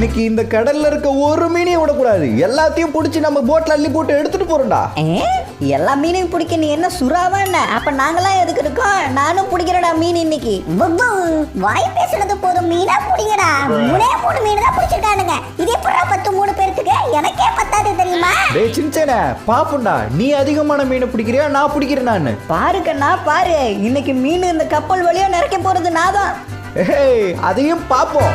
இன்னைக்கு இந்த கடல்ல இருக்க ஒரு மீனையும் விடக்கூடாது. எல்லாத்தையும் பிடிச்சி நம்ம போட்ல அள்ளி போட்டு எடுத்துட்டு போறோம்டா. எல்லா மீனையும் பிடிக்க நீ என்ன சுறாவா என்ன? அப்ப நாங்களாம் எதுக்கு இருக்கோம்? நானும் பிடிக்கிறடா மீன் இன்னைக்கு. வாய் பேசுறது போதும், மீனா பிடிங்கடா. 3 மீன் தான் பிடிச்சிருக்கானுங்க. இதே புறா 3 பேருக்கு எனக்கே பத்தாது தெரியுமா? டேய் சின்சேனே பாப்புண்டா, நீ அதிகமான மீனை பிடிக்கிறியா நான் பிடிக்கிறேன் நான்? பாருக்கண்ணா பாரு, இன்னைக்கு மீன் இந்த கப்பல் வழியா நிறைக்க போறது நான் தான். அதையும் பாப்போம்.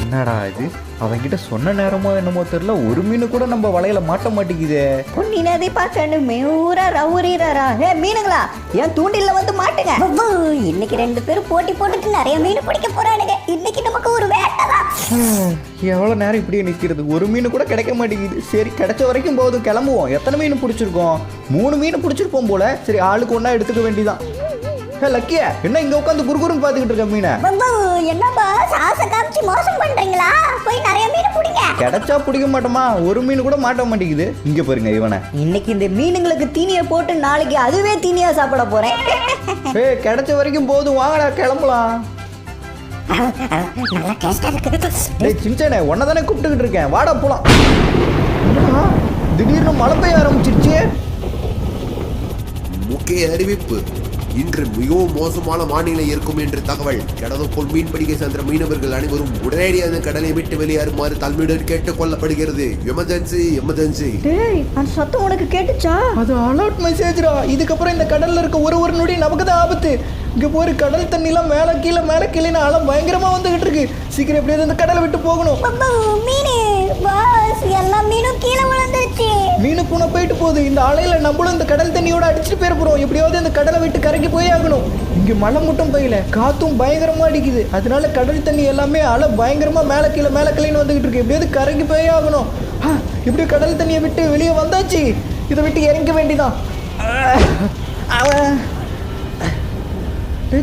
என்னடா இது, அவன்கிட்ட சொன்ன நேரமோ என்னமோ தெரியல, ஒரு மீன் கூட நம்ம வலையில மாட்ட மாட்டேங்குதே. பொன்னினதை பார்த்து மேயூரா ரவுரீரா. மீனுங்களா ஏன் தூண்டில வந்து மாட்டுங்க. இன்னைக்கு 2 பேரும் போட்டி போட்டுட்டு நிறைய மீன் பிடிக்க போறானுங்க. இன்னைக்கு நமக்கு ஒரு வேட்டை தான். எவ்வளவு நேரம் இப்படியே நிக்கிறது, ஒரு மீன் கூட கிடைக்க மாட்டேங்குது. சரி கிடைச்ச வரைக்கும் போதும், கிளம்புவோம். எத்தனை மீன் பிடிச்சிருக்கோம்? 3 மீன் பிடிச்சிருப்போம் போல. சரி ஆளுக்கு ஒன்னா எடுத்துக்க வேண்டியதான். லக்கியா என்ன இங்க உட்காந்து குறுகுறுன்னு பாத்துக்கிட்டு இருக்க மீனை? என்னப்பா சாச காமிச்சு மோசம் பண்றீங்களா? போய் நிறைய மீன் பிடிங்க. கிடைச்சா பிடிக்க மாட்டோமா, ஒரு மீன் கூட மாட்ட மாட்டேங்குது. இங்க பாருங்க இவனை. இன்னைக்கு இந்த மீனுங்களுக்கு தீனியை போட்டு நாளைக்கு அதுவே தீனியா சாப்பிட போறேன். கிடைச்ச வரைக்கும் போதும், வாங்கடா கிளம்பலாம். சின்சேனே உன்னதானே கூப்பிட்டுக்கிட்டு இருக்கேன், வாடா போலாம். திடீர்னு மழை பெய்ய ஆரம்பிச்சிருச்சு. முக்கிய அறிவிப்பு, இன்று மிகவும் மோசமான வானிலை இருக்கும் என்று தகவல். கடலுக்குள் மீன் பிடிக்க சென்ற மீனவர்கள் அனைவரும் உடனடியாக கடலை விட்டு வெளியேறுமாறு தாழ்மையுடன் கேட்டுக் கொள்ளப்படுகிறது. Emergency emergency. டேய் அந்த சத்தம் உனக்கு கேட்டுச்சா? அது அலர்ட் மெசேஜ்ரா. இதுக்கப்புறம் இந்த கடல்ல இருக்க ஒரு நொடி நமக்கு தான் ஆபத்து. இங்க போய் கடல் தண்ணிலாம் மேல கீழே அலம் பயங்கரமா வந்துகிட்டு இருக்கு. சீக்கிரம் எப்படியாவது இந்த கடலை விட்டு போகணும். மீனு பாஸ், எல்லா மீனும் கீழே விழுந்துருச்சு. மீனு பூனை போயிட்டு போகுது. இந்த அலையில நம்மளும் இந்த கடல் தண்ணியோட அடிச்சுட்டு போயிட போறோம். எப்படியாவது இந்த கடலை விட்டு கரைக்கு போய் ஆகணும். இங்க மழை மட்டும் பெய்யல, காத்தும் பயங்கரமா அடிக்குது. அதனால கடல் தண்ணி எல்லாமே அலை பயங்கரமா மேல கீழேன்னு வந்துகிட்டு இருக்கு. எப்படியாவது கரைக்கு போய் ஆகணும். இப்படி கடல் தண்ணியை விட்டு வெளியே வந்தாச்சு. இதை விட்டு இறங்க வேண்டிதான்.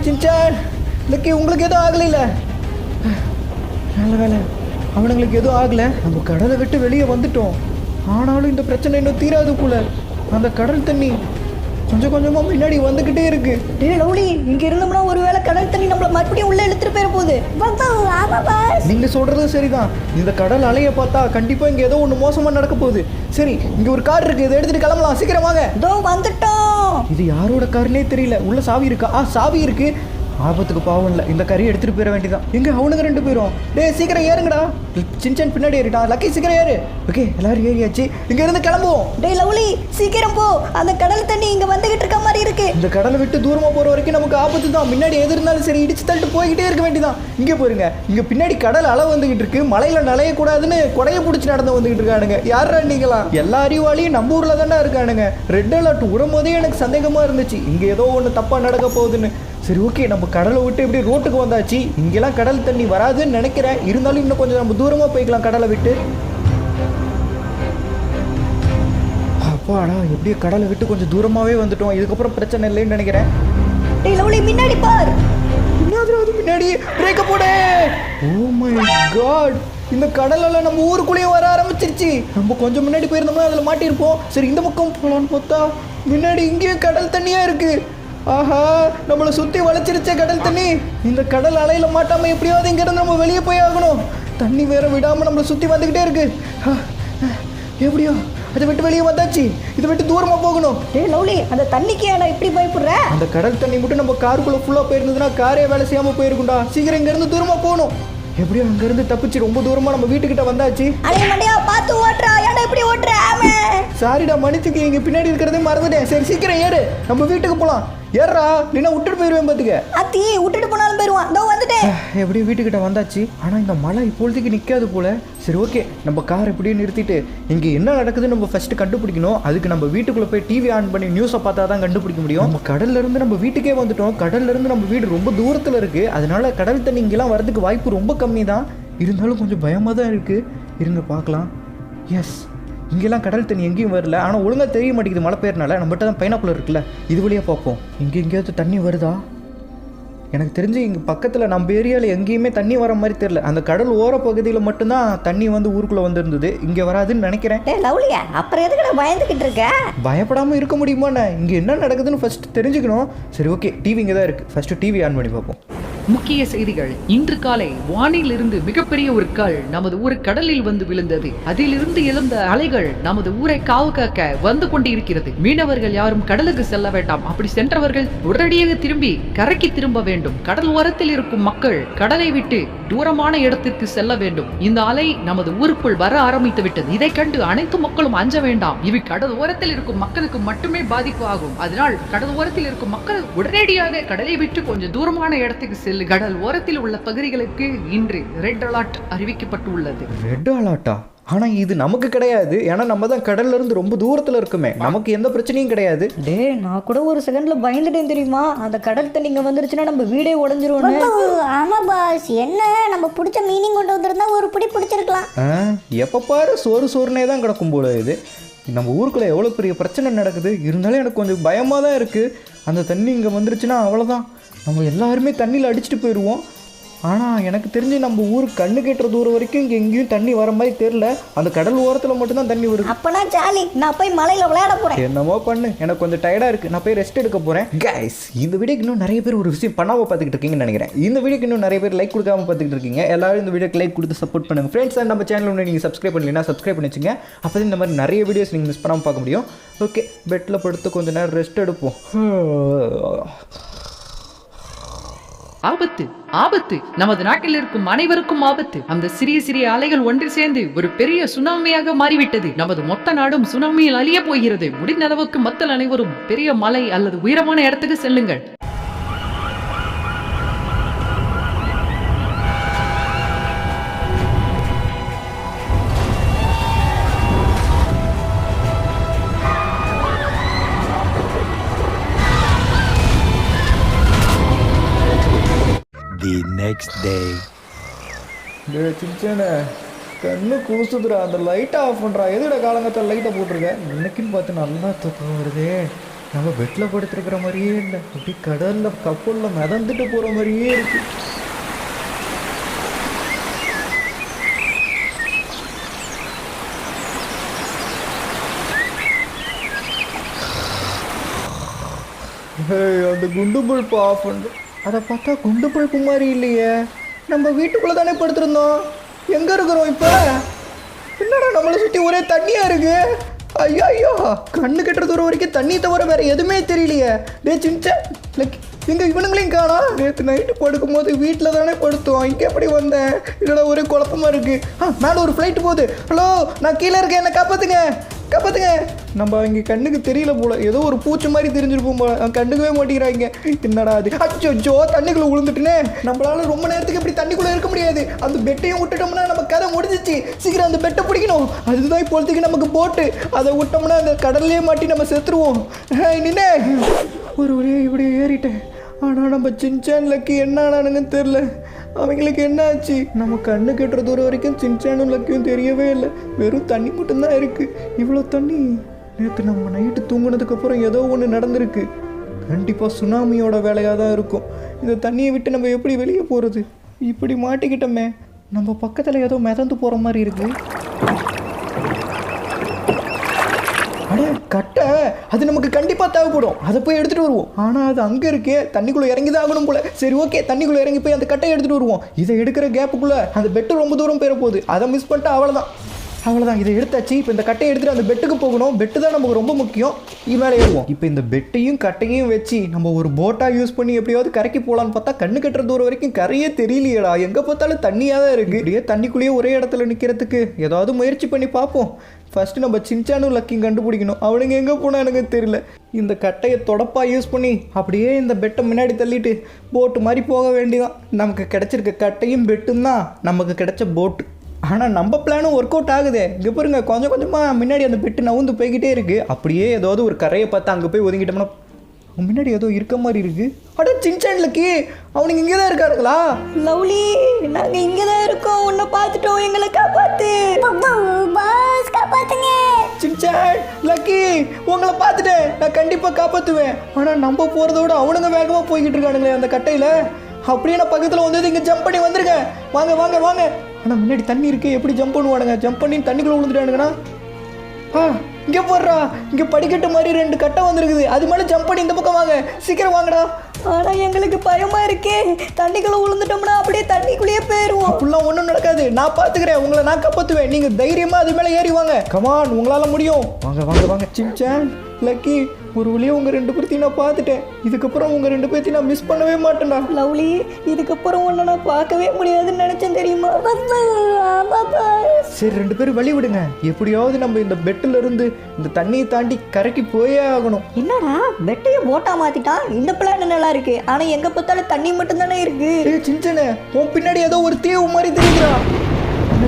சின்சான் லக்கி, உங்களுக்கு எதுவும் ஆகல? நல்ல வேலை, அவனுங்களுக்கு எதுவும் ஆகலை. நம்ம கடலை விட்டு வெளியே வந்துட்டோம். ஆனாலும் இந்த பிரச்சனை இன்னும் தீராது போல. அந்த கடல் தண்ணி கொஞ்சம் கொஞ்சமா முன்னாடி வந்துகிட்டே இருக்கு. டேய் லவ்லி, இங்க இருந்தோம்னா ஒருவேளை கடல் தண்ணி நம்மள மறுபடியும் உள்ள இழுத்துட்டு போயிட போகுது. ஆமா பாஸ், நீங்க சொல்றது சரிதான். இந்த கடல் அலையை பார்த்தா கண்டிப்பா இங்க ஏதோ ஒண்ணு மோசமா நடக்க போகுது. சரி இங்க ஒரு கார் இருக்கு, இதை எடுத்துட்டு கிளம்பலாம். சீக்கிரமாக. இதோ வந்துட்டோம். இது யாரோட காருன்னே தெரியல. உள்ள சாவி இருக்கா? சாவி இருக்கு. ஆபத்துக்கு பாவம் இல்லை, இந்த கறியை எடுத்துட்டு போயிட வேண்டியதான். எங்க அவனுங்க 2 பேரும்? டேய் சீக்கிரம் ஏறுங்கடா. சின்சன் பின்னாடி ஏறிட்டா. லக்கி சீக்கிரம் ஏறு. ஓகே எல்லாரும் ஏறியாச்சு, இங்க இருந்து கிளம்புவோம். டேய் லவ்லி சீக்கிரம் போ, அந்த கடல் தண்ணி இங்க வந்துகிட்டு இருக்க மாதிரி இருக்கு. இந்த கடலை விட்டு தூரமா போற வரைக்கும் நமக்கு ஆபத்து தான். முன்னாடி எது இருந்தாலும் சரி இடிச்சு தள்ளிட்டு போய்கிட்டே இருக்க வேண்டியதான். இங்க போயிருங்க, இங்க பின்னாடி கடல் அளவு வந்துகிட்டு இருக்கு. மலையில நலைய கூடாதுன்னு கொடையை பிடிச்சி நடந்து வந்துகிட்டு இருக்கானுங்க. யாரா நீங்களாம்? எல்லா அறிவாளியும் நம்ம ஊர்ல தானே இருக்கானுங்க. ரெட் அலர்ட் விடும்போதே எனக்கு சந்தேகமா இருந்துச்சு, இங்க ஏதோ ஒண்ணு தப்பா நடக்க போகுதுன்னு. சரி ஓகே, நம்ம கடலை விட்டு எப்படி ரோட்டுக்கு வந்தாச்சு. இங்கெல்லாம் கடல் தண்ணி வராதுன்னு நினைக்கிறேன். இருந்தாலும் இன்னும் கொஞ்சம் நம்ம தூரமா போய்க்கலாம் கடலை விட்டு. அப்பாடா, எப்படியோ கடலை விட்டு கொஞ்சம் தூரமாவே வந்துட்டோம். இதுக்கப்புறம் பிரச்சனை இல்லைன்னு நினைக்கிறேன். டேய் லவ்லி முன்னாடி பார். முன்னாடி பிரேக்க போடு. ஓ மை காட், இந்த கடலால நம்ம ஊருக்குள்ளேயே வர ஆரம்பிச்சிருச்சு. நம்ம கொஞ்சம் முன்னாடி போயிருந்தோம்னா அதில் மாட்டியிருப்போம். சரி இந்த பக்கம் போகலான்னு பார்த்தா முன்னாடி இங்கேயும் கடல் தண்ணியா இருக்கு. ஆஹா, நம்மளை சுற்றி வளைச்சிருச்சே கடல் தண்ணி. இந்த கடல் அலையில மாட்டாம எப்படியாவது இங்கிருந்து நம்ம வெளியே போய் ஆகணும். தண்ணி வேற விடாம நம்மளை சுற்றி வந்துக்கிட்டே இருக்கு. எப்படியோ அதை விட்டு வெளியே வந்தாச்சு. இதை விட்டு தூரமா போகணும். டேய் லவ்லி, அந்த தண்ணிக்கு ஏன்டா இப்படி பயப்படுற? அந்த கடல் தண்ணி மட்டும் நம்ம காருக்குள்ள ஃபுல்லா போயிருந்ததுன்னா காரே வேலை செய்யாம போயிருக்கும்டா. சீக்கிரம் இங்க இருந்து தூரமா போகணும். எப்படியோ அங்க இருந்து தப்பிச்சு ரொம்ப தூரமா நம்ம வீட்டுக்கிட்ட வந்தாச்சு. அடே மண்டையா, பார்த்து ஓட்றா. ஏன்டா இப்படி ஓட்ற? சாரிடா மன்னிச்சுக்க, இங்க பின்னாடி இருக்கிறதே மறந்துட்டேன். சரி சீக்கிரம் ஏறு, நம்ம வீட்டுக்கு போலாம். ஏறா, இல்லைன்னா விட்டுட்டு போயிருவேன் பாத்துக்க. அத்தி விட்டுட்டு போனாலும் போயிருவான். இதோ வந்துட்டேன். எப்படியும் வீட்டுக்கிட்ட வந்தாச்சு. ஆனா இந்த மழை இப்பொழுதுக்கு நிக்காது போல. சரி ஓகே, நம்ம கார் எப்படியும் நிறுத்திட்டு இங்க என்ன நடக்குதுன்னு நம்ம ஃபர்ஸ்ட் கண்டுபிடிக்கணும். அதுக்கு நம்ம வீட்டுக்குள்ள போய் டிவி ஆன் பண்ணி நியூஸை பார்த்தா தான் கண்டுபிடிக்க முடியும். நம்ம கடல்ல இருந்து நம்ம வீட்டுக்கே வந்துட்டோம். கடல்ல இருந்து நம்ம வீடு ரொம்ப தூரத்துல இருக்கு. அதனால கடல் தண்ணி இங்கெல்லாம் வரதுக்கு வாய்ப்பு ரொம்ப கம்மி தான். இருந்தாலும் கொஞ்சம் பயமா தான் இருக்கு. இருங்க பார்க்கலாம். எஸ், இங்கெல்லாம் கடல் தண்ணி எங்கேயும் வரல. ஆனால் ஒழுங்காக தெரிய மாட்டேங்குது மழை பெய்யறனால. நம்மகிட்ட தான் பைனாக்குலர் இருக்குல்ல, இது வழியாக பார்ப்போம். இங்கே எங்கேயாவது தண்ணி வருதா? எனக்கு தெரிஞ்சு இங்கே பக்கத்தில் நம்ம ஏரியாவில் எங்கேயுமே தண்ணி வர மாதிரி தெரியல. அந்த கடல் ஓர பகுதியில் மட்டும்தான் தண்ணி வந்து ஊருக்குள்ளே வந்துருந்தது. இங்கே வராதுன்னு நினைக்கிறேன். லவ்லியா, அப்புறம் எதுக்கு பயந்துக்கிட்டு இருக்க? பயப்படாமல் இருக்க முடியுமாண்ணே? இங்கே என்ன நடக்குதுன்னு ஃபர்ஸ்ட் தெரிஞ்சுக்கணும். சரி ஓகே, டிவி இங்கே தான் இருக்குது. ஃபர்ஸ்ட்டு டிவி ஆன் பண்ணி பார்ப்போம். முக்கிய செய்திகள். இன்று காலை வானில் இருந்து மிகப்பெரிய ஒரு கல் நமது ஊர் கடலில் வந்து விழுந்தது. அதிலிருந்து எழுந்த அலைகள் நமது ஊரை காவு காக்க வந்து கொண்டிருக்கிறது. மீனவர்கள் யாரும் கடலுக்கு செல்ல வேண்டாம். அப்படி சென்றவர்கள் உடனடியாக திரும்பி கரைக்கு திரும்ப வேண்டும். கடல் ஓரத்தில் இருக்கும் மக்கள் கடலை விட்டு தூரமான இடத்திற்கு செல்ல வேண்டும். இந்த அலை நமது ஊருக்குள் வர ஆரம்பித்து விட்டது. இதை கண்டு அனைத்து மக்களும் அஞ்ச வேண்டாம். இவை கடல் ஓரத்தில் இருக்கும் மக்களுக்கு மட்டுமே பாதிப்பு ஆகும். அதனால் கடல் ஓரத்தில் இருக்கும் மக்கள் உடனடியாக கடலை விட்டு கொஞ்சம் தூரமான இடத்துக்கு செல்லு. கடல் ஓரத்தில் உள்ள பகுதிகளுக்கு இன்று ரெட் அலர்ட் அறிவிக்கப்பட்டுள்ளது. ரெட் அலர்ட்டா? ஆனா இது நமக்கு கிடையாது. ஏன்னா நம்ம தான் கடல்ல இருந்து ரொம்ப தூரத்துல இருக்குமே, நமக்கு எந்த பிரச்சனையும் கிடையாது. நான் கூட ஒரு செகண்ட்ல பயந்துட்டேன் தெரியுமா? அந்த கடல் தண்ணி இங்க வந்துருச்சுன்னா நம்ம வீடே உடஞ்சிரும். ஆமா பாஸ், என்ன நம்ம பிடிச்ச மீனிங் கொண்டு வந்திருந்தா ஒரு பிடி பிடிச்சிருக்கலாம். எப்ப பாரு சோறுனே தான் கிடக்கும் போல. இது நம்ம ஊருக்குள்ள எவ்வளவு பெரிய பிரச்சனை நடக்குது. இருந்தாலும் எனக்கு கொஞ்சம் பயமா தான் இருக்கு. அந்த தண்ணி இங்க வந்துருச்சுன்னா அவ்வளவுதான், நம்ம எல்லாருமே தண்ணியில் அடிச்சுட்டு போயிடுவோம். ஆனால் எனக்கு தெரிஞ்சு நம்ம ஊருக்கு கண்ணு கெட்டுற தூரம் வரைக்கும் இங்கே எங்கேயும் தண்ணி வர மாதிரி தெரியல. அந்த கடல் ஓரத்தில் மட்டும்தான் தண்ணி வருது. அப்பனா ஜாலி, நான் போய் மலையில் விளையாட போகிறேன். என்னமோ பண்ணு, எனக்கு கொஞ்சம் டயர்டாக இருக்குது, நான் போய் ரெஸ்ட் எடுக்க போகிறேன். கைஸ், இந்த வீடியோக்கு இன்னும் நிறைய பேர் ஒரு விஷயம் பண்ணாமல் பார்த்துக்கிட்டு இருக்கீங்கன்னு நினைக்கிறேன். இந்த வீடியோக்கு இன்னும் நிறைய பேர் லைக் கொடுக்காம பார்த்துக்கிட்டு இருக்கீங்க. எல்லாரும் இந்த வீடியோக்கு லைக் கொடுத்து சப்போர்ட் பண்ணுங்கள் ஃப்ரெண்ட்ஸ். அண்ட் நம்ம சேனல் ஒன்று நீங்கள் சப்ஸ்கிரைப் பண்ணலைன்னா சப்ஸ்கிரைப் பண்ணி வச்சுங்க. அப்போ இந்த மாதிரி நிறைய வீடியோஸ் நீங்கள் மிஸ் பண்ணாமல் பார்க்க முடியும். ஓகே, பெட்டில் படுத்து கொஞ்சம் நேரம் ரெஸ்ட் எடுப்போம். ஆபத்து, ஆபத்து, நமது நாட்டில் இருக்கும் அனைவருக்கும் ஆபத்து. அந்த சிறிய சிறிய அலைகள் ஒன்று சேர்ந்து ஒரு பெரிய சுனாமியாக மாறிவிட்டது. நமது மொத்த நாடும் சுனாமியில் அழிய போகிறது. முடிந்த அளவுக்கு மக்கள் அனைவரும் பெரிய மலை அல்லது உயரமான இடத்துக்கு செல்லுங்கள். The next day. சின்ன கண்ணு கூசுதுடா, அந்த லைட்டை ஆஃப் பண்ணுறா. எதுடா காலங்கத்தில் லைட்டை போட்டிருக்கேன்? இன்னைக்குன்னு பார்த்து நல்லா தூக்கம் வருதே. நம்ம பெட்டில் படுத்துருக்கிற மாதிரியே இல்லை, அப்படி கடலில் கப்பலில் மிதந்துட்டு போகிற மாதிரியே இருக்கு. அந்த குண்டு பல்ப்பு ஆஃப் பண்ணு. அதை பார்த்தா குண்டு பல்ப்பு மாதிரி இல்லையே. நம்ம வீட்டுக்குள்ளே தானே படுத்துருந்தோம், எங்கே இருக்கிறோம் இப்போ? என்னடா நம்மளை சுற்றி ஒரே தண்ணியாக இருக்கு. ஐயோ ஐயோ, கண்ணு கட்டுற தூரம் வரைக்கும் தண்ணி தவிர வேறு எதுவுமே தெரியலையே. டே சின்ன லைக் எங்கே இவனுங்களையும் காணா? நேற்று நைட்டு படுக்கும்போது வீட்டில் தானே படுத்தோம், இங்கே எப்படி வந்தேன்? இதோட ஒரே குழப்பமாக இருக்குது. மேலே ஒரு ஃப்ளைட்டு போகுது. ஹலோ, நான் கீழே இருக்கேன், என்னை காப்பாற்றுங்க, காப்பாற்றுங்க. நம்ம இங்கே கண்ணுக்கு தெரியல போல, ஏதோ ஒரு பூச்சி மாதிரி தெரிஞ்சிருப்போம் போல, கண்டுக்கவே மாட்டேங்கிறாங்க. என்னடா அது? அச்சோ, தண்ணிக்குள்ளே விழுந்துட்டுனே. நம்மளால ரொம்ப நேரத்துக்கு இப்படி தண்ணிக்குள்ளே இருக்க முடியாது. அந்த பெட்டையும் விட்டுட்டோம்னா நம்ம கதை முடிஞ்சிச்சு. சீக்கிரம் அந்த பெட்டை பிடிக்கணும். அதுதான் இப்போதைக்கு நமக்கு போட்டு. அதை விட்டோம்னா அந்த கடல்லையே மாட்டி நம்ம செத்துருவோம். நின்னே ஒரு ஒரே இப்படி ஏறிட்டேன். ஆனால் நம்ம சின்சான்லக்கு என்ன ஆனானுங்கன்னு தெரில. அவங்களுக்கு என்ன ஆச்சு? நம்ம கண்ணு கெட்டுற தூரம் வரைக்கும் சின்சானும் லக்கியும் தெரியவே இல்லை. வெறும் தண்ணி மட்டும்தான் இருக்குது. இவ்வளோ தண்ணி. நேற்று நம்ம நைட்டு தூங்கினதுக்கப்புறம் ஏதோ ஒன்று நடந்திருக்கு. கண்டிப்பாக சுனாமியோட வேலையாக தான் இருக்கும். இந்த தண்ணியை விட்டு நம்ம எப்படி வெளியே போகிறது? இப்படி மாட்டிக்கிட்டோமே. நம்ம பக்கத்தில் ஏதோ மிதந்து போகிற மாதிரி இருக்குது. அடே கட்டை, அது நமக்கு கண்டிப்பாக தேவைப்படும். அதை போய் எடுத்துகிட்டு வருவோம். ஆனால் அது அங்கே இருக்கே, தண்ணிக்குள்ளே இறங்கி தான் ஆகணும் போல. சரி ஓகே, தண்ணிக்குள்ளே இறங்கி போய் அந்த கட்டையை எடுத்துகிட்டு வருவோம். இதை எடுக்கிற கேப்புக்குள்ளே அந்த பெட்டு ரொம்ப தூரம் போயிட போகுது. அதை மிஸ் பண்ணிட்டா அவ்வளோதான். இதை எடுத்தாச்சு. இப்போ இந்த கட்டையை எடுத்துகிட்டு அந்த பெட்டுக்கு போகணும். பெட்டு தான் நமக்கு ரொம்ப முக்கியம். மேலே ஏறுவோம். இப்போ இந்த பெட்டையும் கட்டையும் வச்சு நம்ம ஒரு போட்டாக யூஸ் பண்ணி எப்படியாவது கரைக்கு போகலான்னு பார்த்தா கண்ணு கட்டுற தூரம் வரைக்கும் கரையே தெரியலையடா. எங்கே பார்த்தாலும் தண்ணியாக தான் இருக்குது. இப்படியே தண்ணிக்குள்ளேயே ஒரே இடத்துல நிற்கிறதுக்கு ஏதாவது முயற்சி பண்ணி பார்ப்போம். ஃபஸ்ட்டு நம்ம சின்சானும் லக்கியும் கண்டுபிடிக்கணும். அவனுங்க எங்கே போனானுங்க தெரியல. இந்த கட்டையை தொடப்பாக யூஸ் பண்ணி அப்படியே இந்த பெட்டை முன்னாடி தள்ளிட்டு போட்டு மாதிரி போக வேண்டியதான். நமக்கு கிடச்சிருக்க கட்டையும் பெட்டும் தான் நமக்கு கிடைச்ச போட்டு. ஆனால் நம்ம பிளானும் ஒர்க் அவுட் ஆகுதே. இங்கே பாருங்க, கொஞ்சம் கொஞ்சமாக முன்னாடி அந்த பெட்டு நவுந்து போய்கிட்டே இருக்குது. அப்படியே ஏதாவது ஒரு கரையை பார்த்து அங்கே போய் ஒதுங்கிட்டோம்னா முன்னாடி ஏதோ இருக்க மாதிரி இருக்கு. அட சின்சான் லக்கி, அவனுங்க இங்கே தான் இருக்காருங்களா? லவ்லி, நாங்கள் இங்கே தான் இருக்கோம். உன்னை பார்த்துட்டோம், எங்களை காப்பாத்து. பாஸ் காப்பாத்துங்க. சின்சான் லக்கி, உங்களை பார்த்துட்டேன். நான் கண்டிப்பாக காப்பாற்றுவேன். ஆனால் நம்ம போகிறத விட அவனுங்க வேகமாக போய்கிட்டு இருக்கானுங்களே அந்த கட்டையில். அப்படியே நான் பக்கத்தில் வந்து இங்கே ஜம்ப் பண்ணி வந்துருங்க. வாங்க வாங்க வாங்க. ஆனால் முன்னாடி தண்ணி இருக்குது, எப்படி ஜம்ப் பண்ணுவானுங்க? ஜம்ப் பண்ணி தண்ணிக்குள்ளே விழுந்துட்டானுங்கண்ணா. இங்கே போடுறா, இங்கே படிக்கட்டு மாதிரி 2 கட்டை வந்துருக்குது. அது மேலே ஜம்ப் பண்ணி இந்த பக்கம் வாங்க. சீக்கிரம் வாங்கடா. ஆனா எங்களுக்கு பயமா இருக்கே, தண்ணிக்குள்ள விழுந்துட்டோம்னா அப்படியே தண்ணிக்குள்ளேயே போயிருவோம். அப்படிலாம் ஒன்றும் நடக்காது, நான் பார்த்துக்கிறேன், உங்களை நான் காப்பாற்றுவேன். நீங்கள் தைரியமாக அது மேலே ஏறி வாங்க. கமான், உங்களால் முடியும். வாங்க வாங்க வாங்க. சின்சான், லக்கி, ஒரு வழியாக உங்கள் 2 பேர்த்தையும் நான் பார்த்துட்டேன். இதுக்கப்புறம் உங்கள் 2 பேர்த்தையும் நான் மிஸ் பண்ணவே மாட்டேன்டா. லவ்லி, இதுக்கப்புறம் உன்னை நான் பார்க்கவே முடியாதுன்னு நினைச்சேன் தெரியுமா? சரி, 2 பேரும் வழி விடுங்க. எப்படியாவது நம்ம இந்த பெட்டில் இருந்து இந்த தண்ணியை தாண்டி கரைக்கு போயே ஆகணும். என்னடா பெட்டையும் போட்டா மாத்திட்டான். இந்த பிளான் நல்லா இருக்கு, ஆனா எங்க பார்த்தாலும் தண்ணி மட்டும் தானே இருக்கு. ஏய் சின்சனே, உன் பின்னாடி ஏதோ ஒரு தீவு மாதிரி தெரியுதுடா.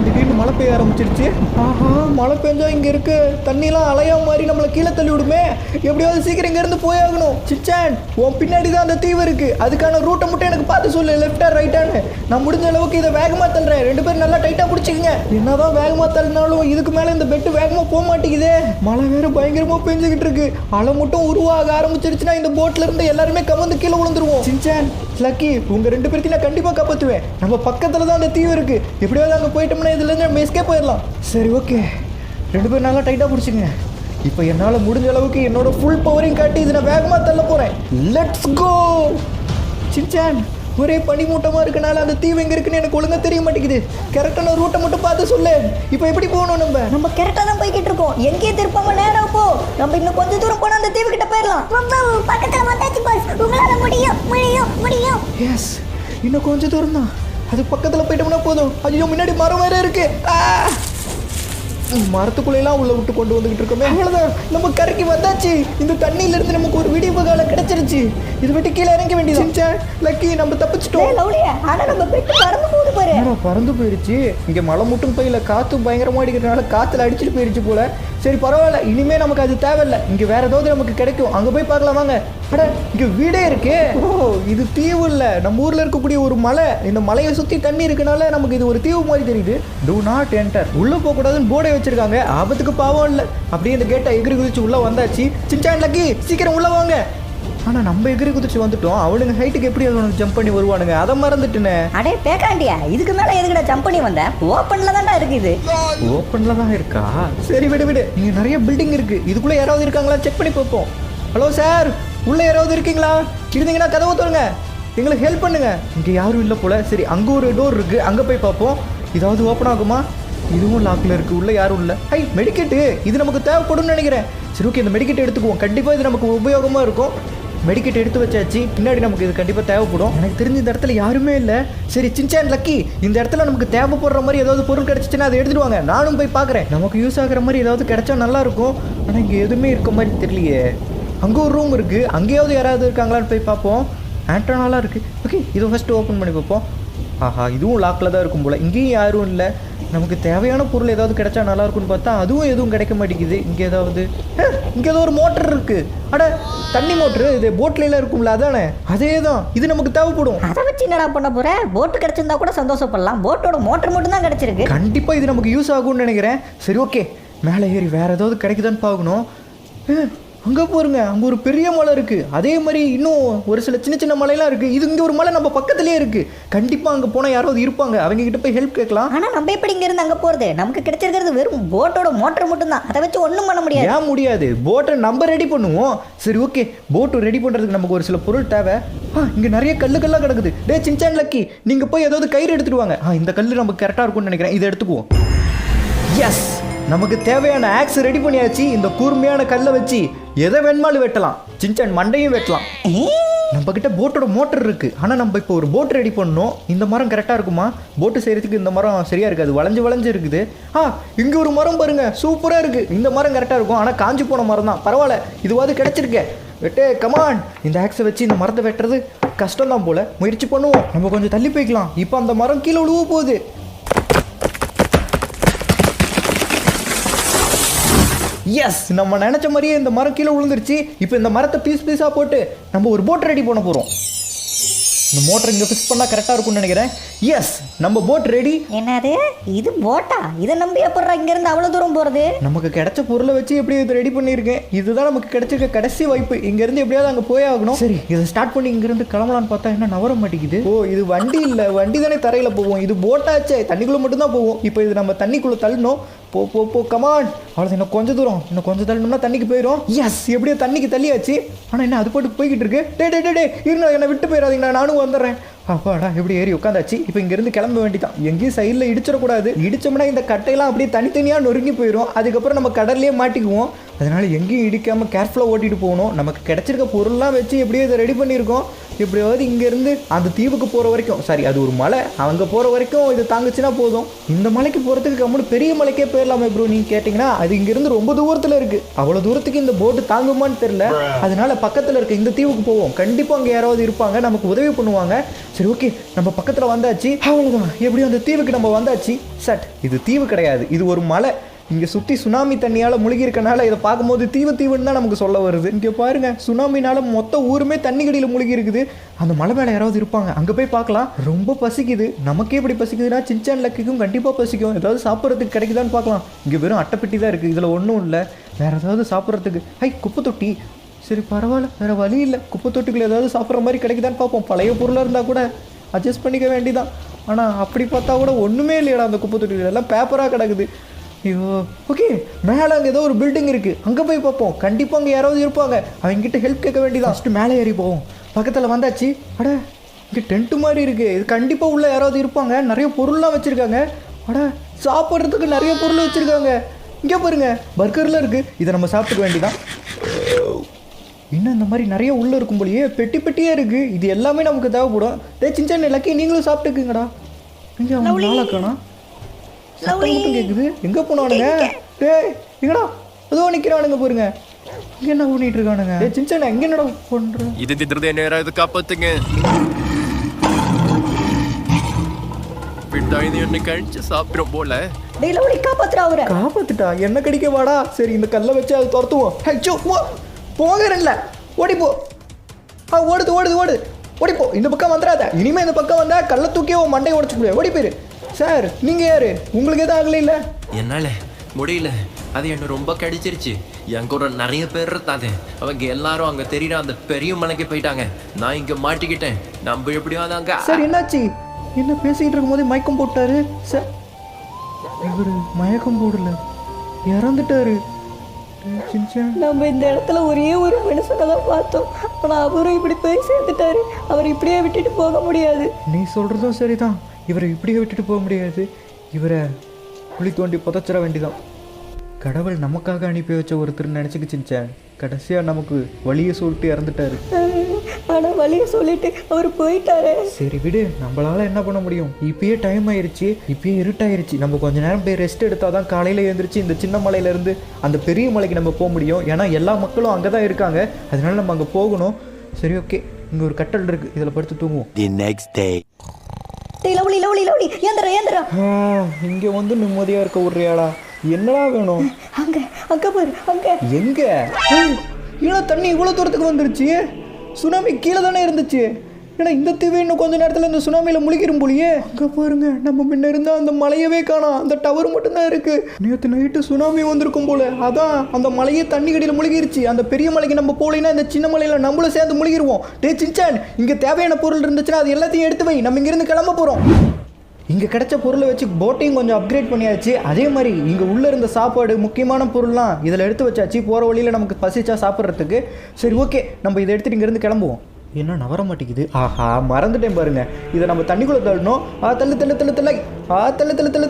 திடீர்னு மழை பெய்ய ஆரம்பிச்சிருச்சு. ஆஹா, மழை பெஞ்சா இங்க இருக்க தண்ணிலாம் அலையா மாதிரி நம்மளை கீழே தள்ளி விடுமே. எப்படியாவது சீக்கிரம் இங்க இருந்து போயாகணும். சிச்சான், உன் பின்னாடி தான் அந்த தீவு இருக்கு. அதுக்கான ரூட்டை மட்டும் எனக்கு பார்த்து சொல்லு, லெஃப்டா ரைட்டான்னு. நான் முடிஞ்ச அளவுக்கு இதை வேகமா தள்ளுறேன். 2 பேரும் நல்லா டைட்டா பிடிச்சிக்கங்க. என்னதான் வேகமா தள்ளினாலும் இதுக்கு மேல இந்த பெட்டு வேகமா போக மாட்டேங்குதே. மழை வேற பயங்கரமா பெஞ்சுக்கிட்டு இருக்கு. அலை மட்டும் உருவாக ஆரம்பிச்சிருச்சுன்னா இந்த போட்ல இருந்து எல்லாருமே கவர்ந்து கீழே விழுந்துருவோம். சின்சான், லக்கி, உங்க 2 பேர்த்தையும் நான் கண்டிப்பா காப்பாத்துவேன். நம்ம பக்கத்துல தான் அந்த தீவு இருக்கு. எப்படியாவது அங்க போயிட்டோம்னா இதுல இருந்து நம்ம எஸ்கேப் போயிடலாம். சரி, ஓகே, 2 பேரும் நல்லா டைட்டா பிடிச்சிங்க. இப்போ என்னால் முடிஞ்ச அளவுக்கு என்னோட ஃபுல் பவரையும் காட்டி இதை நான் வேகமாக தள்ள போறேன். Let's go. சின்சான், ஒரே பனிமூட்டமா இருக்கனால அந்த தீவு எங்க இருக்குன்னு எனக்கு ஒழுங்கா தெரிய மாட்டேங்குது. கரெக்டான ரூட்டை மட்டும் பார்த்து சொல்லு. இப்போ எப்படி போகணும்? நம்ம கரெக்டா தான் போய்கிட்டு இருக்கோம். எங்கேயே திருப்பாம நேரா போ. நம்ம இன்னும் கொஞ்சம் தூரம் போனா அந்த தீவு கிட்ட போயிடலாம். பக்கத்துல வந்தாச்சு பாஸ், உங்களால முடியும் முடியும் முடியும். எஸ், இன்னும் கொஞ்சம் தூரம் தான். அது பக்கத்தில் போயிட்டோம்னா போதும். ஐயோ, முன்னாடி மரம் வேற இருக்கு. மரத்துக்குள்ளெல்லாம் உள்ள விட்டு கொண்டு வந்துகிட்டு இருக்கோமே. அவ்வளோதான், நம்ம கரைக்கு வந்தாச்சு. இந்த தண்ணியில இருந்து நமக்கு ஒரு விடிவு காலம் கிடைச்சிருச்சு. இது விட்டு கீழே இறங்க வேண்டியது. சின்சான், லக்கி, நம்ம தப்பிச்சிட்டோம். லவ்லியா, ஆனா நம்ம பெட்டு பறந்து போகுது பாரு. பறந்து போயிருச்சு. இங்க மழை மட்டும் போயில, காத்து பயங்கரமா அடிக்கிறதுனால காத்துல அடிச்சுட்டு போயிருச்சு போல. சரி, பரவாயில்ல, இனிமே நமக்கு அது தேவையில்லை. இங்க வேற ஏதாவது நமக்கு கிடைக்கும். அங்க போய் பார்க்கலாம் வாங்க. அட, இங்க வீடே இருக்கு. ஓ, இது தீவு இல்ல, நம்ம ஊர்ல இருக்கக்கூடிய ஒரு மலை. இந்த மலையை சுத்தி தண்ணி இருக்கனால நமக்கு இது ஒரு தீவு மாதிரி தெரியுது. டூ நாட் என்டர், உள்ள போக கூடாதுன்னு போர்டை வச்சிருக்காங்க. ஆபத்துக்கு பாவம் இல்ல. அப்படியே இந்த கேட்டை எகிரி குதிச்சு உள்ள வந்தாச்சு. சின்சான், லக்கி, சீக்கிரம் உள்ள வாங்க. ஆனா நம்ம எகிரி குதிச்சு வந்துட்டோம். அவனுங்க ஹைட்டுக்கு எப்படி அவனுக்கு ஜம்ப் பண்ணி வருவானுங்க? அதை மறந்துட்டுனே. அடே பேக்காண்டியா, இதுக்கு மேல எதுக்குடா ஜம்ப் பண்ணி வந்த? ஓப்பன்ல தான்டா இருக்கு. இது ஓப்பன்ல தான் இருக்கா? சரி, விடு விடு. இங்க நிறைய பில்டிங் இருக்கு. இதுக்குள்ள யாராவது இருக்காங்களா செக் பண்ணி பார்ப்போம். ஹலோ சார், உள்ள யாராவது இருக்கீங்களா? இருந்தீங்கன்னா கதவை தோறுங்க, எங்களுக்கு ஹெல்ப் பண்ணுங்க. இங்க யாரும் இல்லை போல. சரி, அங்க ஒரு டோர் இருக்கு, அங்க போய் பார்ப்போம். இதாவது ஓப்பன் ஆகுமா? இதுவும் லாக்ல இருக்கு, உள்ள யாரும் இல்லை. ஹை, மெடிக்கெட்டு, இது நமக்கு தேவைப்படும்னு நினைக்கிறேன். சரி, ஓகே, இந்த மெடிக்கெட் எடுத்துக்குவோம். கண்டிப்பா இது நமக்கு உபயோகமா இருக்கும். மெடிக்கெட் எடுத்து வச்சாச்சு. பின்னாடி நமக்கு இது கண்டிப்பாக தேவைப்படும். எனக்கு தெரிஞ்ச இந்த இடத்துல யாருமே இல்லை. சரி சின்சான், லக்கி, இந்த இடத்துல நமக்கு தேவைப்படுற மாதிரி ஏதாவது பொருள் கிடைச்சிச்சுன்னா அதை எடுத்துடுவாங்க. நானும் போய் பார்க்குறேன். நமக்கு யூஸ் ஆகிற மாதிரி ஏதாவது கிடைச்சா நல்லா இருக்கும். ஆனால் இங்கே எதுவுமே இருக்க மாதிரி தெரியலையே. அங்கே ஒரு ரூம் இருக்குது, அங்கேயாவது யாராவது இருக்காங்களான்னு போய் பார்ப்போம். ஆண்டனாலாம் இருக்குது. ஓகே, இதை ஃபஸ்ட்டு ஓப்பன் பண்ணி பார்ப்போம். ஆஹா, இதுவும் லாக்கில் தான் இருக்கும் போல். இங்கேயும் யாரும் இல்லை. நமக்கு தேவையான பொருள் ஏதாவது கிடைச்சா நல்லா இருக்குன்னு பார்த்தா அதுவும் எதுவும் கிடைக்க மாட்டேங்குது. இங்கே ஏதோ ஒரு மோட்டர் இருக்கு. அட, தண்ணி மோட்டரு. இது போட்ல இருக்கும்ல, அதானே? அதே தான், இது நமக்கு தேவைப்படும். அதை வச்சு என்னடா பண்ண போற? போட்டு கிடைச்சிருந்தா கூட சந்தோஷப்படலாம். போட்டோட மோட்டர் மட்டும் தான் கிடைச்சிருக்கு. கண்டிப்பா இது நமக்கு யூஸ் ஆகும்னு நினைக்கிறேன். சரி, ஓகே, மேலே ஏறி வேற ஏதாவது கிடைக்குதான்னு பார்க்கணும். அங்கே போருங்க, அங்கே ஒரு பெரிய மலை இருக்குது. அதே மாதிரி இன்னும் ஒரு சில சின்ன சின்ன மலையெல்லாம் இருக்குது. இது இங்கே ஒரு மலை நம்ம பக்கத்துலேயே இருக்குது. கண்டிப்பாக அங்கே போனால் யாராவது இருப்பாங்க, அவங்க கிட்ட போய் ஹெல்ப் கேட்கலாம். ஆனால் நம்ம எப்படி இங்கேருந்து அங்கே போகிறது? நமக்கு கிடைச்சிருக்கிறது வெறும் போட்டோட மோட்டர் மட்டும்தான். அதை வச்சு ஒன்றும் பண்ண முடியாது. ஏன் முடியாது? போட்டை நம்ம ரெடி பண்ணுவோம். சரி, ஓகே, போட்டு ரெடி பண்ணுறதுக்கு நமக்கு ஒரு சில பொருள் தேவை. இங்கே நிறைய கல்லுக்கெல்லாம் கிடக்குது. டே சின்சான், லக்கி, நீங்கள் போய் ஏதாவது கயிறு எடுத்துட்டு வாங்க. இந்த கல் நமக்கு கரெக்டாக இருக்கும்னு நினைக்கிறேன். இதை எடுத்துக்குவோம். எஸ், நமக்கு தேவையான ஆக்ஸ் ரெடி பண்ணியாச்சு. இந்த கூர்மையான கல்லை வச்சு எதை வேணுமாலும் வெட்டலாம். சின்சான், மண்டையும் வெட்டலாம். நம்ம கிட்ட போட்டோட மோட்டர் இருக்கு. ஆனால் நம்ம இப்போ ஒரு போட் ரெடி பண்ணணும். இந்த மரம் கரெக்டாக இருக்குமா? போட்டு செய்யறதுக்கு இந்த மரம் சரியா இருக்காது, வளைஞ்சு வளைஞ்சு இருக்குது. இங்கே ஒரு மரம் பாருங்க, சூப்பராக இருக்கு. இந்த மரம் கரெக்டாக இருக்கும், ஆனால் காஞ்சி போன மரம் தான். பரவாயில்ல, இதுவாது கிடைச்சிருக்கேன். வெட்டே, கமான். இந்த ஆக்ஸை வச்சு இந்த மரத்தை வெட்டுறது கஷ்டம் தான் போல. முயற்சி பண்ணுவோம். நம்ம கொஞ்சம் தள்ளி போய்க்கலாம். இப்போ அந்த மரம் கீழே விழுவ போகுது. எஸ், நம்ம நினச்ச மாதிரியே இந்த மரம் கீழே விழுந்துருச்சு. இப்போ இந்த மரத்தை பீஸ் பீஸாக போட்டு நம்ம ஒரு போட் ரெடி பண்ண போகிறோம். இந்த மோட்டர் இங்கே ஃபிக்ஸ் பண்ணால் கரெக்டாக இருக்கும்னு நினைக்கிறேன். எஸ், நம்ம போட் ரெடி. என்னது இது? போட்டா? இதை நம்பி எப்படா இங்கேருந்து அவ்வளோ தூரம் போகிறது? நமக்கு கிடைச்ச பொருளை வச்சு எப்படி இது ரெடி பண்ணியிருக்கேன். இதுதான் நமக்கு கிடைச்சிருக்க கடைசி வாய்ப்பு. இங்கேருந்து எப்படியாவது அங்கே போய் ஆகணும். சரி, இதை ஸ்டார்ட் பண்ணி இங்கேருந்து கிளம்பலான்னு பார்த்தா என்ன நவர மாட்டேங்குது. ஓ, இது வண்டி இல்லை, வண்டி தானே தரையில் போவோம். இது போட்டாச்சே, தண்ணிக்குள்ளே மட்டும்தான் போவோம். இப்போ இது நம்ம தண்ணிக்குள்ளே தள்ளணும். போ போ போ கமான். அவ்வளோ இன்னும் கொஞ்சம் தூரம், இன்னும் கொஞ்சம் தள்ளணும்னா தண்ணிக்கு போயிடும். எஸ், எப்படியோ தண்ணிக்கு தள்ளியாச்சு. ஆனால் என்ன அது பாட்டுக்கு போய்கிட்டு இருக்கு. டே இருந்தா என்னை விட்டு போயிடாதீங்கண்ணா, நானும் வந்துடுறேன். அப்பாடா எப்படி ஏறி உட்காந்தாச்சு. இப்போ இங்கேருந்து கிளம்ப வேண்டிதான். எங்கேயும் சைடில் இடிச்சிடக்கூடாது. இடிச்சோம்னா இந்த கட்டையெல்லாம் அப்படியே தனித்தனியாக நொறுங்கி போயிடும். அதுக்கப்புறம் நம்ம கடல்லையே மாட்டிக்குவோம். அதனால எங்கேயும் இடிக்காமல் கேர்ஃபுல்லாக ஓட்டிகிட்டு போகணும். நமக்கு கிடைச்சிருக்க பொருள்லாம் வச்சு எப்படியோ இதை ரெடி பண்ணியிருக்கோம். எப்படியாவது இங்கேருந்து அந்த தீவுக்கு போகிற வரைக்கும், சாரி அது ஒரு மலை, அங்கே போகிற வரைக்கும் இது தாங்குச்சுன்னா போதும். இந்த மலைக்கு போகிறதுக்கு கம்முன்னு பெரிய மலைக்கே போயிடலாமே ப்ரோ. நீங்கள் கேட்டிங்கன்னா அது இங்கேருந்து ரொம்ப தூரத்தில் இருக்குது. அவ்வளோ தூரத்துக்கு இந்த போட்டு தாங்குமான்னு தெரில. அதனால பக்கத்தில் இருக்க இந்த தீவுக்கு போவோம். கண்டிப்பாக அங்கே யாராவது இருப்பாங்க, நமக்கு உதவி பண்ணுவாங்க. சரி ஓகே, நம்ம பக்கத்தில் வந்தாச்சு. அவ்வளோதான், எப்படியும் அந்த தீவுக்கு நம்ம வந்தாச்சு. சட், இது தீவு கிடையாது, இது ஒரு மலை. இங்கே சுற்றி சுனாமி தண்ணியால் முழுகி இருக்கனால இதை பார்க்கும்போது தீவுன்னு தான் நமக்கு சொல்ல வருது. இங்கே பாருங்க, சுனாமினால மொத்த ஊருமே தண்ணி கடியில் முழுகி இருக்குது. அந்த மலை மேலே யாராவது இருப்பாங்க, அங்கே போய் பார்க்கலாம். ரொம்ப பசிக்குது. நமக்கே இப்படி பசிக்குதுன்னா சின்சான் லக்கிக்கும் கண்டிப்பாக பசிக்கும். ஏதாவது சாப்பிட்றதுக்கு கிடைக்குதான்னு பார்க்கலாம். இங்கே வெறும் அட்டைப்பெட்டி தான் இருக்குது, இதில் ஒன்றும் இல்லை. வேறு ஏதாவது சாப்பிட்றதுக்கு. குப்பை தொட்டி. சரி பரவாயில்ல, வேறு வழி இல்லை. குப்பை தொட்டிக்குள்ள ஏதாவது சாப்பிட்ற மாதிரி கிடைக்குதான்னு பார்ப்போம். பழைய பொருளாக இருந்தால் கூட அட்ஜஸ்ட் பண்ணிக்க வேண்டிதான். ஆனால் அப்படி பார்த்தா கூட ஒன்றுமே இல்லையடா அந்த குப்பை தொட்டிகள் எல்லாம் பேப்பராக கிடக்குது. ஐயோ ஓகே, மேலே அங்கே ஏதோ ஒரு பில்டிங் இருக்குது, அங்கே போய் பார்ப்போம். கண்டிப்பாக அங்கே யாராவது இருப்பாங்க, அவங்ககிட்ட ஹெல்ப் கேட்க வேண்டியதான். ஃபஸ்ட்டு மேலே ஏறி போவோம். பக்கத்தில் வந்தாச்சு. அட இங்கே டென்ட்டு மாதிரி இருக்குது. இது கண்டிப்பாக உள்ள யாராவது இருப்பாங்க. நிறைய பொருள்லாம் வச்சுருக்காங்க. அட சாப்பிட்றதுக்கு நிறைய பொருள் வச்சுருக்காங்க. இங்கே பாருங்க, பர்கர்லாம் இருக்குது. இதை நம்ம சாப்பிட்டுக்க வேண்டியதான். இன்னும் இந்த மாதிரி நிறைய உள்ளே இருக்கும் போலயே, பெட்டியே இருக்குது. இது எல்லாமே நமக்கு தேவைப்படும். சின்ன லக்கி நீங்களும் சாப்பிட்டுக்குங்கடா. இங்கே அவங்க நாளை காணோம். சத்தம் மட்டும் கேக்குது. எங்க போனானுங்க? டேய் எங்கடா அதோ நிக்கிறானுங்க பாருங்க. இங்க என்ன பண்ணிட்டு இருக்கானுங்க? டேய் சின்சான் எங்க என்னடா பண்ற? இது திட்றதே நேரா இது காப்பாத்துங்க. பிட்டாயினி என்ன கழிச்சு சாப்பிடும் போல. டேய் லவ்லி காப்பாத்துடா அவரை. காப்பாத்துட்டா? என்ன கடிக்க வாடா. சரி இந்த கல்லை வச்சு அது துரத்துவோம். ஐயோ போகிறேன்ல, ஓடி போ. ஓடுது ஓடி போ. இந்த பக்கம் வந்துடாத. இனிமே இந்த பக்கம் வந்தா கல்லை தூக்கி உன் மண்டையை உடச்சு போய் ஓடி போயிரு. சார் நீங்கள் யாரு? உங்களுக்கு எதுவும் ஆகலை இல்லை? என்னால முடியல, அது என்ன ரொம்ப கடிச்சிருச்சு. என் கூட நிறைய பேர் இருந்தாங்க. அவங்க எல்லாரும் அங்க தெரியுற அந்த பெரிய மலைக்கு போயிட்டாங்க. நான் இங்க மாட்டிக்கிட்டேன். நம்ம எப்படியாவது அங்க. சார் என்னாச்சு? என்ன பேசிக்கிட்டு இருக்கும் போதே மயக்கம் போட்டாரு சார். இவர் மயக்கம் போடல, இறந்துட்டாரு. நம்ம இந்த இடத்துல ஒரே ஒரு மனுஷனை தான் பார்த்தோம். ஆனால் அவரும் இப்படி போய் சேர்ந்துட்டாரு. அவர் இப்படியே விட்டுட்டு போக முடியாது. நீ சொல்கிறதும் சரிதான். இவரை இப்படியே விட்டுட்டு போக முடியாது. இவரை குழி தோண்டி புதைச்சிட வேண்டிதான். கடவுள் நமக்காக அனுப்பி வச்ச ஒருத்தர் நினச்சிக்கிச்சின்சான். கடைசியாக நமக்கு வழியை சொல்லிட்டு இறந்துட்டாரு. ஆனால் வழியை சொல்லிட்டு அவர் போயிட்டாரு. சரி விடு, நம்மளால என்ன பண்ண முடியும்? இப்பயே டைம் ஆயிடுச்சு, இப்பயே இருட்டாயிருச்சு. நம்ம கொஞ்ச நேரம் போய் ரெஸ்ட் எடுத்தால் தான் காலையில் எழுந்திரிச்சு இந்த சின்ன மலையிலேருந்து அந்த பெரிய மலைக்கு நம்ம போக முடியும். ஏன்னா எல்லா மக்களும் அங்கே தான் இருக்காங்க. அதனால நம்ம அங்கே போகணும். சரி ஓகே, இங்கே ஒரு கட்டல் இருக்குது, இதில் படுத்து தூங்குவோம். The next day. லவ்லி ஏந்திரா. இங்கே வந்து நிம்மதியாக இருக்க விட்றியாடா? என்னடா வேணும்? அங்க பாரு, அங்க எங்க? ஏன்னா தண்ணி இவ்வளோ தூரத்துக்கு வந்துருச்சு. சுனாமி கீழே தானே இருந்துச்சு. ஏன்னா இந்த தீவு இன்னும் கொஞ்சம் நேரத்தில் இந்த சுனாமியில் முழுகிரும் போலியே. அங்கே பாருங்க, நம்ம முன்ன இருந்தால் அந்த மலையவே காணோம். அந்த டவர் மட்டும்தான் இருக்கு. நேற்று நைட்டு சுனாமி வந்திருக்கும் போல, அதான் அந்த மலையே தண்ணி கடியில் முழுகிருச்சு. அந்த பெரிய மலைக்கு நம்ம போகலைன்னா இந்த சின்ன மலையில் நம்மளும் சேர்ந்து முழுகிருவோம். டேய் சின்சான், இங்கே தேவையான பொருள் இருந்துச்சுன்னா அது எல்லாத்தையும் எடுத்து வை. நம்ம இங்கேருந்து கிளம்ப போகிறோம். இங்கே கிடைச்ச பொருளை வச்சு போட்டையும் கொஞ்சம் அப்கிரேட் பண்ணியாச்சு. அதே மாதிரி இங்கே உள்ளே இருந்த சாப்பாடு, முக்கியமான பொருள்லாம் இதில் எடுத்து வச்சாச்சு. போகிற வழியில் நமக்கு பசிச்சா சாப்பிட்றதுக்கு. சரி ஓகே, நம்ம இதை எடுத்துகிட்டு இங்கேருந்து கிளம்புவோம். என்ன நவர மாட்டேங்குது? ஆஹா மறந்துட்டேன் பாருங்க. இதை நம்ம தண்ணிக்குள்ளே தள்ளணும்.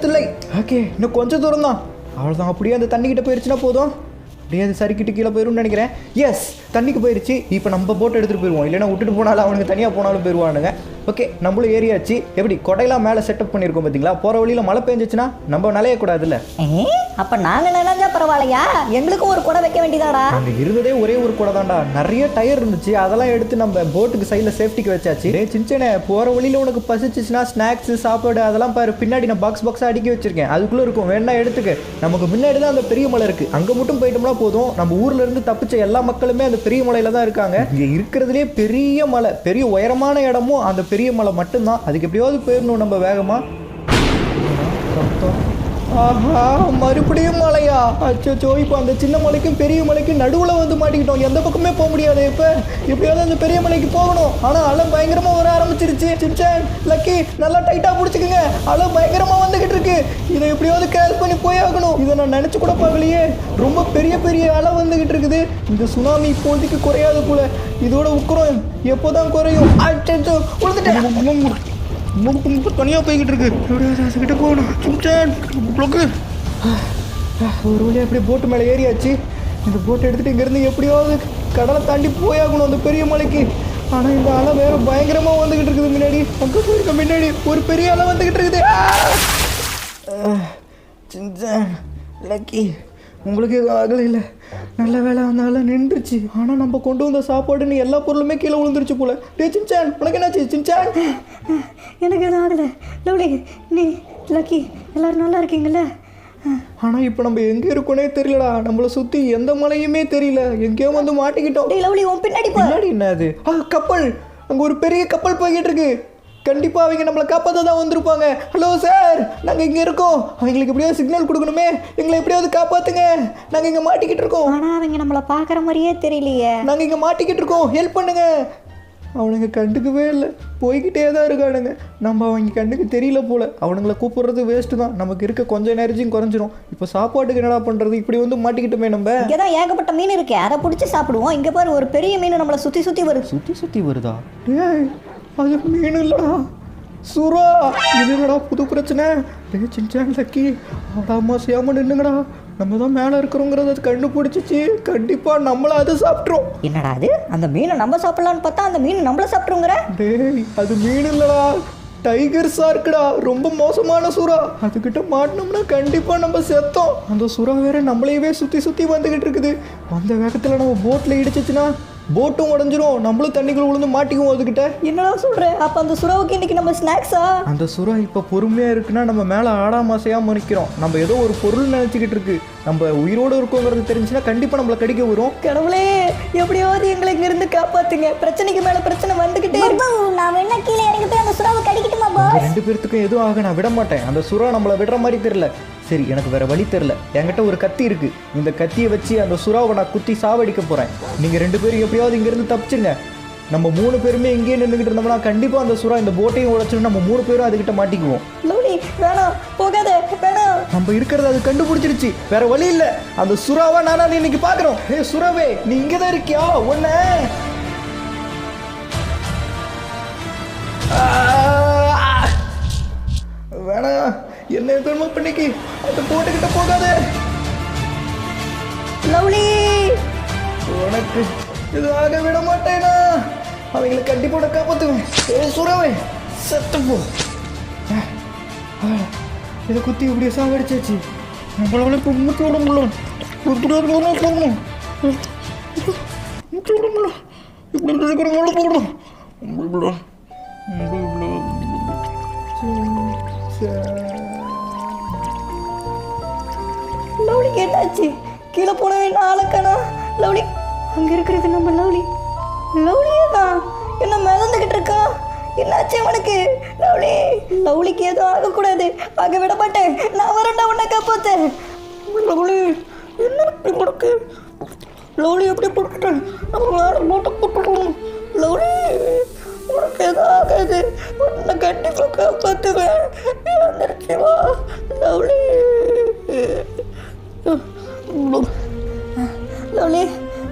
தள்ளு. ஓகே, இன்னும் கொஞ்சம் தூரம் தான். அவ்வளோதான். அப்படியே அந்த தண்ணிக்கிட்ட போயிடுச்சுன்னா போதும். அப்படியே அது சரிக்கிட்டு கீழே போயிடும்னு நினைக்கிறேன். எஸ், தண்ணிக்கு போயிடுச்சு. இப்போ நம்ம போட்டு எடுத்துகிட்டு போயிடுவோம். இல்லைன்னா விட்டுட்டு போனாலும் அவனுக்கு தனியாக போனாலும் போயிடுவானுங்க. ஓகே, நம்மளும் ஏரியாச்சு. எப்படி கொடையெல்லாம் மேலே செட்டப் பண்ணியிருக்கோம் பார்த்தீங்களா? போகிற வழியில் மழை பெஞ்சிச்சுன்னா நம்ம நனையக்கூடாதுல்ல. அப்போ நாங்கள் நினைஞ்சா பரவாயில்லையா? எங்களுக்கும் ஒரு குடை வைக்க வேண்டியதாடா. அங்கே இருந்ததே ஒரே ஒரு குடை தான்டா. நிறைய டயர் இருந்துச்சு, அதெல்லாம் எடுத்து நம்ம போட்டுக்கு சைடில் சேஃப்டிக்கு வச்சாச்சு. சின்ன போகிற வழியில் உனக்கு பசிச்சுச்சுன்னா ஸ்நாக்ஸு, சாப்பாடு அதெல்லாம் பாரு. பின்னாடி நான் பாக்ஸாக அடுக்கி வச்சிருக்கேன். அதுக்குள்ளே இருக்கும், வேணா எடுத்துக்க. நமக்கு முன்னாடி தான் அந்த பெரிய மலை இருக்குது. அங்கே மட்டும் போயிட்டோம்னா போதும். நம்ம ஊரில் இருந்து தப்பிச்ச எல்லா மக்களுமே அந்த பெரிய மலையில் தான் இருக்காங்க. இங்கே இருக்கிறதுலே பெரிய மலை, பெரிய உயரமான இடமும் அந்த பெரிய மலை மட்டும்தான். அதுக்கு எப்படியாவது போயிடணும் நம்ம வேகமா. ஆஹா, மறுபடியும் மலையா? அச்சோ, இப்போ அந்த சின்ன மலைக்கும் பெரிய மலைக்கும் நடுவில் வந்து மாட்டிக்கிட்டோம். எந்த பக்கமே போக முடியாது. இப்போ எப்படியாவது அந்த பெரிய மலைக்கு போகணும். ஆனால் அலை பயங்கரமாக வர ஆரம்பிச்சிருச்சு. சின்சான், லக்கி நல்லா டைட்டாக பிடிச்சிக்குங்க. அலை பயங்கரமாக வந்துக்கிட்டு இருக்கு. இருக்கு. இதை எப்படியாவது கிராஸ் பண்ணி போய் ஆகணும். இதை நான் நினைச்சு கூட பார்க்கலையே. ரொம்ப பெரிய பெரிய அலை வந்துகிட்டு இருக்குது. இந்த சுனாமி இப்போதைக்கு குறையாது போல. இதோட உக்கரம் எப்போதான் குறையும்? தனியா போய்கிட்டு இருக்கு. கிட்ட போகணும். ஒரு வழியாக அப்படியே போட்டு மேலே ஏறியாச்சு. இந்த போட்டை எடுத்துகிட்டு இங்கேருந்து எப்படியாவது கடலை தாண்டி போயாகணும் அந்த பெரிய மலைக்கு. ஆனால் இந்த அலை வேறு பயங்கரமாக வந்துக்கிட்டு இருக்குது. முன்னாடி அங்கே போயிருக்க முன்னாடி ஒரு பெரிய அலை வந்துக்கிட்டு இருக்குது. சின்சான் லக்கி, உங்களுக்கு எதுவும் ஆகலை இல்லை? நல்ல வேலை அந்த அலை நின்றுச்சு. ஆனால் நம்ம கொண்டு வந்த சாப்பாடுன்னு எல்லா பொருளுமே கீழே விழுந்துருச்சு போல. டே சின்சான், உனக்கு என்னாச்சு சின்சான்? எனக்கு எதுவும் ஆகலை. லவ்லி, நீ லக்கி எல்லோரும் நல்லா இருக்கீங்கள? ஆனால் இப்போ நம்ம எங்கே இருக்கோனே தெரியலடா. நம்மளை சுற்றி எந்த மலையுமே தெரியல. எங்கேயோ வந்து மாட்டிக்கிட்டோம். லவ்லி, உன் பின்னாடி பின்னாடி என்ன அது? கப்பல். அங்கே ஒரு பெரிய கப்பல் போய்கிட்டு இருக்கு. கண்டிப்பாக அவங்க நம்மளை காப்பாற்ற தான் வந்திருப்பாங்க. ஹலோ சார், நாங்கள் இங்கே இருக்கோம். அவங்களுக்கு எப்படியாவது சிக்னல் கொடுக்கணுமே. எங்களை எப்படியாவது காப்பாற்றுங்க. நாங்கள் இங்கே மாட்டிக்கிட்டு இருக்கோம். ஆனால் அவங்க நம்மளை பார்க்குற மாதிரியே தெரியலையே. நாங்கள் இங்கே மாட்டிக்கிட்டு இருக்கோம், ஹெல்ப் பண்ணுங்க. அவனுங்க கண்டுக்கவே இல்லை, போய்கிட்டே தான் இருக்கானுங்க. நம்ம அவங்க கண்ணுக்கு தெரியல போல். அவனுங்களை கூப்பிட்றது வேஸ்ட்டு தான். நமக்கு இருக்க கொஞ்சம் எனர்ஜியும் குறைஞ்சிரும். இப்போ சாப்பாட்டுக்கு என்னடா பண்ணுறது? இப்படி வந்து மாட்டிக்கிட்டுமே நம்ம. இங்கே தான் ஏகப்பட்ட மீன் இருக்கு, அதை பிடிச்சி சாப்பிடுவோம். இங்கே பாரு, ஒரு பெரிய மீன் நம்மளை சுற்றி சுற்றி வருது. சுற்றி வருதா? டேய், அது மீன் இல்லைடா, சுறா. இது என்னடா புது பிரச்சனை? டே சின்சான் லக்கி, அடாமா செய்யாமல் நின்னுங்கடா. நம்ம தான் மேலே இருக்கிறோங்கிறத கண்டுபிடிச்சிச்சு. கண்டிப்பாக நம்மளை அதை சாப்பிட்றோம். என்னடா அது? அந்த மீனை நம்ம சாப்பிடலான்னு பார்த்தா அந்த மீன் நம்மள சாப்பிட்ருங்கிற? டேய், அது மீன் இல்லடா, டைகர் ஷார்க்குடா. ரொம்ப மோசமான சுறா. அதுக்கிட்ட மாட்டினோம்னா கண்டிப்பாக நம்ம செத்தோம். அந்த சுறா வேற நம்மளையவே சுற்றி சுற்றி வந்துக்கிட்டு இருக்குது. அந்த வேகத்தில் நம்ம போட்டில் இடிச்சிச்சுன்னா போட்டும் உடஞ்சிரும். நம்மளும் தண்ணிக்குள்ள விழுந்து மாட்டிக்குவோம் அதுக்கிட்ட. என்னடா சொல்ற? அப்ப அந்த சுறாவுக்கு இன்னைக்கு நம்ம ஸ்நாக்ஸா? அந்த சுறா இப்போ பொறுமையா இருக்குன்னா நம்ம மேலே ஆடாம அசையாம நிற்கிறோம். நம்ம ஏதோ ஒரு பொருள் நினைச்சுக்கிட்டு இருக்கு. நம்ம உயிரோடு இருக்கோங்கிறது தெரிஞ்சுன்னா கண்டிப்பா நம்மளை கடிக்க வரும். கடவுளே, எப்படியாவது எங்களை இங்க இருந்து காப்பாத்துங்க. பிரச்சனைக்கு மேல பிரச்சனை வந்துகிட்டே இருக்கு. நான் என்ன கீழே இறங்கி போய் அந்த சுறாவை கடிக்கட்டுமா பாஸ்? ரெண்டு பேர்த்துக்கும் எதுவும் ஆக நான் விட மாட்டேன். அந்த சுறா நம்மளை விடுற மாதிரி தெரியல. சரி, எனக்கு வேற வழி தெரியல. என்கிட்ட ஒரு கத்தி இருக்கு. இந்த கத்தியை வச்சு அந்த சுறாவை நான் குத்தி சாவடிக்க போறேன். நீங்க ரெண்டு பேரும் எப்படியாவது இங்க இருந்து தப்பிச்சிருங்க. நம்ம 3 பேருமே இங்கேயே நின்றுக்கிட்டு இருந்தோம்னா கண்டிப்பா அந்த சுறா இந்த போட்டையும் உடைச்சிடும். நம்ம 3 பேரும் அதுக்கிட்ட மாட்டிக்குவோம். லவ்லி, வேணாம், போகாத, வேணாம். நம்ம இருக்கிறத அது கண்டுபிடிச்சிருச்சு. வேற வழி இல்ல. அந்த சுறாவா நானா நீ இன்னைக்கு பாக்குறோம். ஏ சுறாவே, நீ இங்கதான் இருக்கியா? ஒன்ன வேணாம், என்ன எதுவுமே பண்ணிக்கு. அந்த போட்டுக்கிட்ட போகாத. லவ்லி, உனக்கு இது ஆக விட மாட்டேனா? அவங்களை கண்டிப்போட காப்பாத்துவேன். ஏ சுறாவே, செத்து போ. இதை குத்தி இப்படியே சாவடிச்சாச்சு. நம்மளால இப்போ மூச்சு விட முடியல. இப்படி போகணும். மூச்சு விட முடியல. இப்படி இருக்கிறவங்கள போகணும். லவ்லி கேட்டாச்சு. கீழே போனவே ஆளக்கானா? லவ்லி, அங்க இருக்கிறது நம்ம லவ்லி. லவ்லியே தான் என்ன மிதந்துகிட்டு இருக்கான். என்னாச்சு அவனுக்கு? லவ்லி, லவ்லிக்கு எதுவும் ஆகக்கூடாது. ஆக விட மாட்டேன். நான் வரேன்டா உன்னை காப்பாத்தேன். லவ்லி, என்ன உனக்கு? லவ்லி எப்படி போட்டுட்டேன்? நம்மளால போட்டு போட்டுக்கணும். லவ்லி, உனக்கு எதுவும் ஆகாது. உன்னை கண்டிப்பாக காப்பாற்றுவேன். வந்துருச்சு வா லவ்லி. லவ்லி,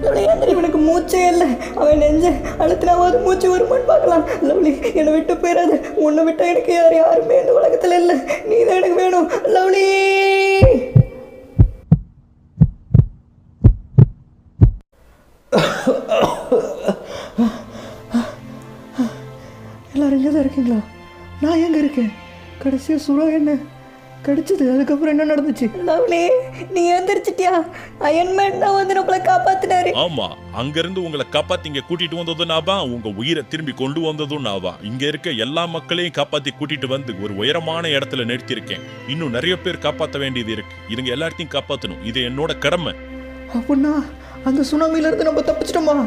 லவ்லி, இவனுக்கு மூச்சே இல்லை. அவன் நெஞ்சு அழுத்தினாவது மூச்சு வருமான்னு பார்க்கலாம். லவ்லி, என்னை விட்டு போயிடாது. உன்னை விட்டு எனக்கு யாருமே இந்த உலகத்தில் இல்லை. நீ தான் எனக்கு வேணும் லவ்லி. எல்லாரும் இங்கே தான் இருக்கீங்களா? நான் எங்கே இருக்கேன்? கடைசியாக சுறா என்ன கடிச்சது. அதுக்கப்புறம் என்ன நடந்துச்சு? லவ்லி, நீ எழுந்திரிச்சிட்டியா? அயன்மேன் தான் வந்து நம்மளை காப்பாத்தினாரு. ஆமா, அங்கிருந்து உங்களை காப்பாத்தி இங்க கூட்டிட்டு வந்ததும் நாவா, உங்க உயிரை திரும்பி கொண்டு வந்ததும் நாவா. இங்க இருக்க எல்லா மக்களையும் காப்பாத்தி கூட்டிட்டு வந்து ஒரு உயரமான இடத்துல நிறுத்திருக்கேன். இன்னும் நிறைய பேர் காப்பாற்ற வேண்டியது இருக்கு. இதுங்க எல்லாத்தையும் காப்பாற்றணும். இது என்னோட கடமை. அப்படின்னா அந்த சுனாமில இருந்து நம்ம தப்பிச்சிட்டோமா?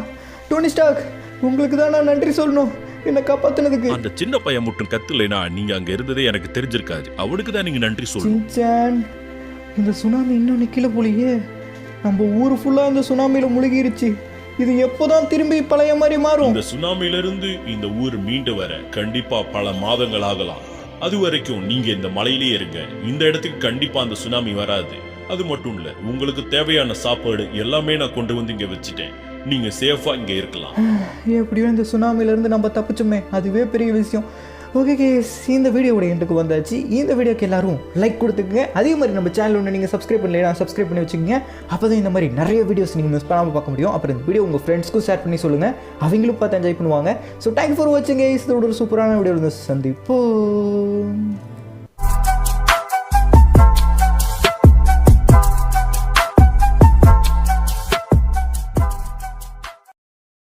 டோனி ஸ்டார்க், உங்களுக்கு தான் நான் நன்றி சொல்லணும் என்னை காப்பாத்தினதுக்கு. அந்த சின்ன பையன் மட்டும் கத்துலைனா நீங்க அங்க இருந்ததே எனக்கு தெரிஞ்சிருக்காது. அவனுக்கு தான் நீங்க நன்றி சொல்லணும். சின்சான், இந்த சுனாமி இன்னும் நிக்கல போலியே. நம்ம ஊர் ஃபுல்லா இந்த சுனாமியில முழுகிருச்சு. இது எப்போதான் திரும்பி பழைய மாதிரி மாறும்? இந்த சுனாமில இருந்து இந்த ஊர் மீண்டு வர கண்டிப்பா பல மாதங்கள் ஆகலாம். அது வரைக்கும் நீங்க இந்த மலையிலே இருங்க. இந்த இடத்துக்கு கண்டிப்பா அந்த சுனாமி வராது. அது மட்டும் இல்ல, உங்களுக்கு தேவையான சாப்பாடு எல்லாமே நான் கொண்டு வந்து இங்க வச்சுட்டேன். நீங்க சேஃபா இங்க இருக்கலாம். எப்படியோ இந்த சுனாமிலேருந்து நம்ம தப்பிச்சோமே, அதுவே பெரிய விஷயம். ஓகே கேஸ், இந்த வீடியோட எண்டுக்கு வந்தாச்சு. இந்த வீடியோக்கு எல்லாரும் லைக் கொடுத்துக்குங்க. அதே மாதிரி நம்ம சேனல் ஒன்று நீங்கள் சப்ஸ்கிரைப் பண்ணலையா, சப்ஸ்கிரைப் பண்ணி வச்சுக்கோங்க. அப்போ தான் இந்த மாதிரி நிறைய வீடியோஸ் நீங்கள் மிஸ் பண்ணாமல் பார்க்க முடியும். அப்புறம் இந்த வீடியோ உங்கள் ஃப்ரெண்ட்ஸ்க்கும் ஷேர் பண்ணி சொல்லுங்கள், அவங்களும் பார்த்து என்ஜாய் பண்ணுவாங்க. ஸோ தேங்க்யூ ஃபார் வாட்சிங் கைஸ். இதோட ஒரு சூப்பரான வீடியோ வந்து சந்திப்போம்.